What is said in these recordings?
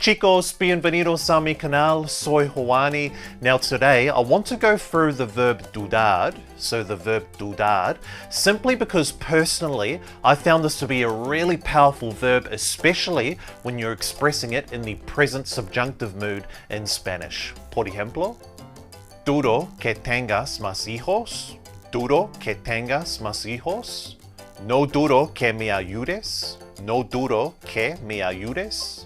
Chicos, bienvenidos a mi canal, soy Juani. Now today I want to go through the verb dudar, so the verb dudar, simply because personally I found this to be a really powerful verb, especially when you're expressing it in the present subjunctive mood in Spanish. Por ejemplo, dudo que tengas más hijos, dudo que tengas más hijos, no dudo que me ayudes, no dudo que me ayudes.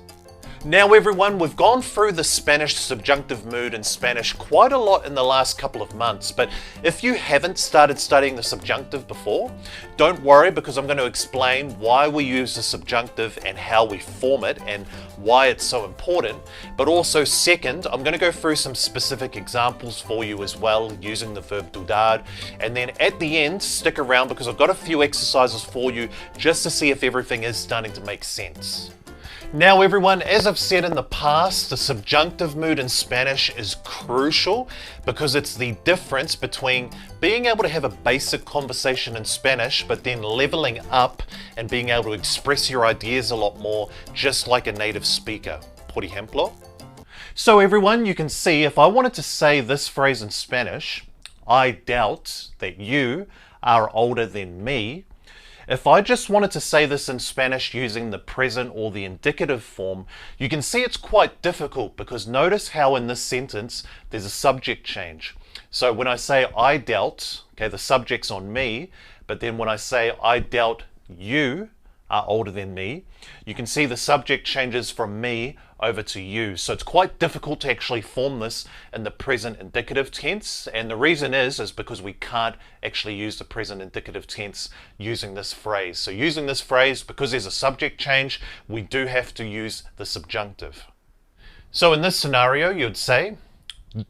Now everyone, we've gone through the Spanish subjunctive mood in Spanish quite a lot in the last couple of months, but if you haven't started studying the subjunctive before, don't worry because I'm going to explain why we use the subjunctive and how we form it and why it's so important. But also second, I'm going to go through some specific examples for you as well using the verb dudar, and then at the end, stick around because I've got a few exercises for you just to see if everything is starting to make sense. Now everyone, as I've said in the past, the subjunctive mood in Spanish is crucial because it's the difference between being able to have a basic conversation in Spanish but then leveling up and being able to express your ideas a lot more just like a native speaker. Por ejemplo. So everyone, you can see if I wanted to say this phrase in Spanish, I doubt that you are older than me. If I just wanted to say this in Spanish using the present or the indicative form, you can see it's quite difficult because notice how in this sentence there's a subject change. So when I say I doubt, okay, the subject's on me, but then when I say I doubt you are older than me, you can see the subject changes from me over to you. So it's quite difficult to actually form this in the present indicative tense, and the reason is because we can't actually use the present indicative tense using this phrase. So using this phrase, because there's a subject change, we do have to use the subjunctive. So in this scenario, you'd say,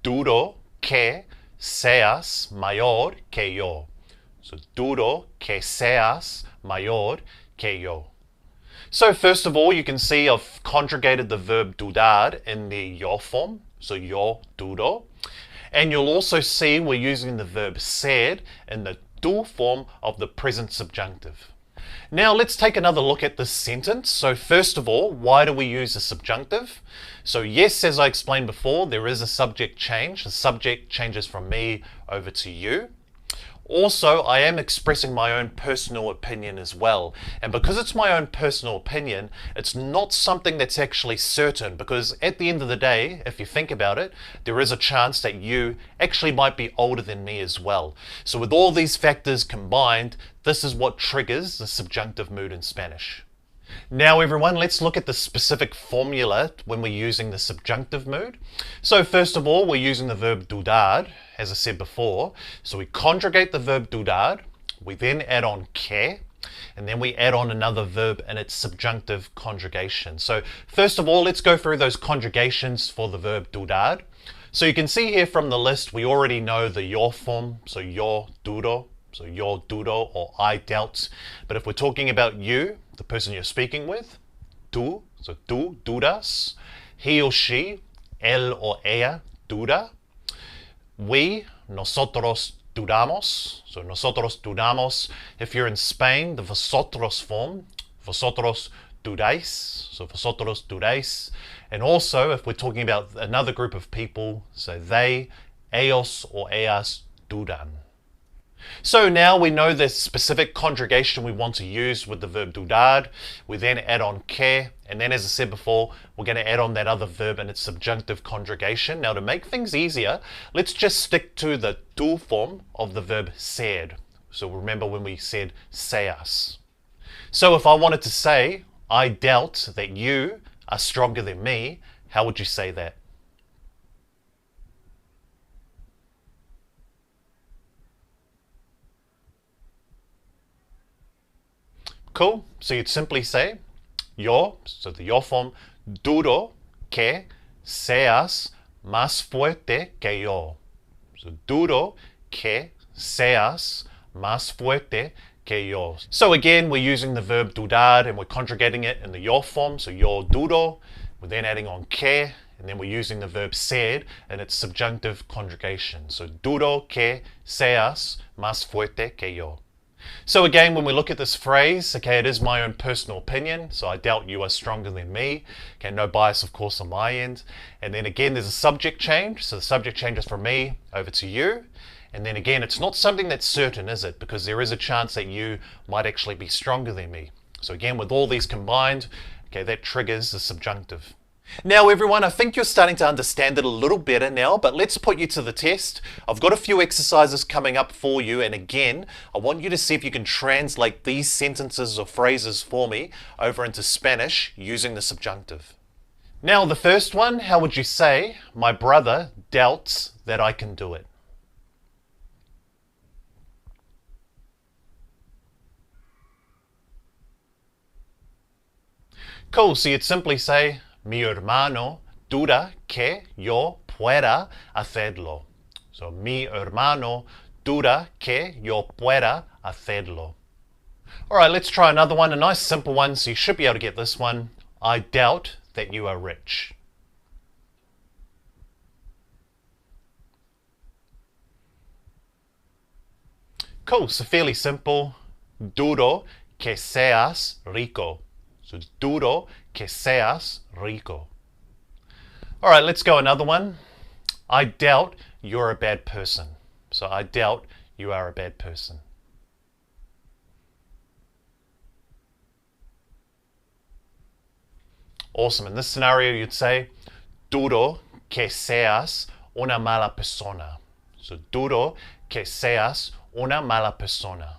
dudo que seas mayor que yo. So dudo que seas mayor que yo. So first of all, you can see I've conjugated the verb dudar in the yo form, so yo dudo. And you'll also see we're using the verb ser in the du form of the present subjunctive. Now let's take another look at this sentence. So first of all, why do we use the subjunctive? So yes, as I explained before, there is a subject change. The subject changes from me over to you. Also, I am expressing my own personal opinion as well. And because it's my own personal opinion, it's not something that's actually certain, because at the end of the day, if you think about it, there is a chance that you actually might be older than me as well. So with all these factors combined, this is what triggers the subjunctive mood in Spanish. Now everyone, let's look at the specific formula when we're using the subjunctive mood. So first of all, we're using the verb dudar, as I said before. So we conjugate the verb dudar, we then add on que, and then we add on another verb in its subjunctive conjugation. So first of all, let's go through those conjugations for the verb dudar. So you can see here from the list, we already know the yo form, so yo dudo. So yo dudo or I doubt. But if we're talking about you, the person you're speaking with, tú, so tú dudas. He or she, él or ella, duda. We, nosotros dudamos. So nosotros dudamos. If you're in Spain, the vosotros form, vosotros dudáis. So vosotros dudáis. And also, if we're talking about another group of people, so they, ellos or ellas dudan. So now we know the specific conjugation we want to use with the verb dudar. We then add on que, and then as I said before, we're going to add on that other verb in its subjunctive conjugation. Now to make things easier, let's just stick to the du form of the verb ser. So remember when we said seas. So if I wanted to say, I doubt that you are stronger than me, how would you say that? Cool. So you'd simply say, yo, so the yo form, dudo que seas más fuerte que yo. So dudo que seas más fuerte que yo. So again, we're using the verb dudar and we're conjugating it in the yo form, so yo dudo. We're then adding on que, and then we're using the verb ser in its subjunctive conjugation. So dudo que seas más fuerte que yo. So again, when we look at this phrase, okay, it is my own personal opinion, so I doubt you are stronger than me. Okay, no bias, of course, on my end. And then again, there's a subject change, so the subject changes from me over to you. And then again, it's not something that's certain, is it? Because there is a chance that you might actually be stronger than me. So again, with all these combined, okay, that triggers the subjunctive. Now everyone, I think you're starting to understand it a little better now, but let's put you to the test. I've got a few exercises coming up for you, and again, I want you to see if you can translate these sentences or phrases for me over into Spanish using the subjunctive. Now the first one, how would you say, my brother doubts that I can do it? Cool, so you'd simply say, mi hermano duda que yo pueda hacerlo. So, mi hermano duda que yo pueda hacerlo. Alright, let's try another one, a nice simple one, so you should be able to get this one. I doubt that you are rich. Cool, so fairly simple. Dudo que seas rico. So, dudo que seas rico. All right, let's go another one. I doubt you're a bad person. So, I doubt you are a bad person. Awesome. In this scenario, you'd say, dudo que seas una mala persona. So, dudo que seas una mala persona.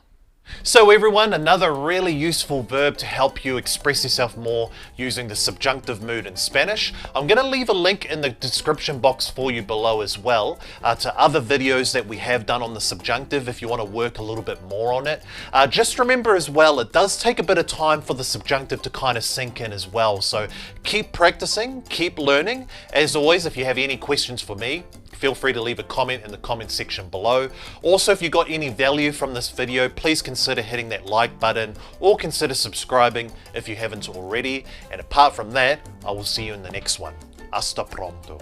So everyone, another really useful verb to help you express yourself more using the subjunctive mood in Spanish. I'm going to leave a link in the description box for you below as well to other videos that we have done on the subjunctive if you want to work a little bit more on it. Just remember as well, it does take a bit of time for the subjunctive to kind of sink in as well. So keep practicing, keep learning. As always, if you have any questions for me, feel free to leave a comment in the comment section below. Also, if you got any value from this video, please consider hitting that like button or consider subscribing if you haven't already. And apart from that, I will see you in the next one. Hasta pronto.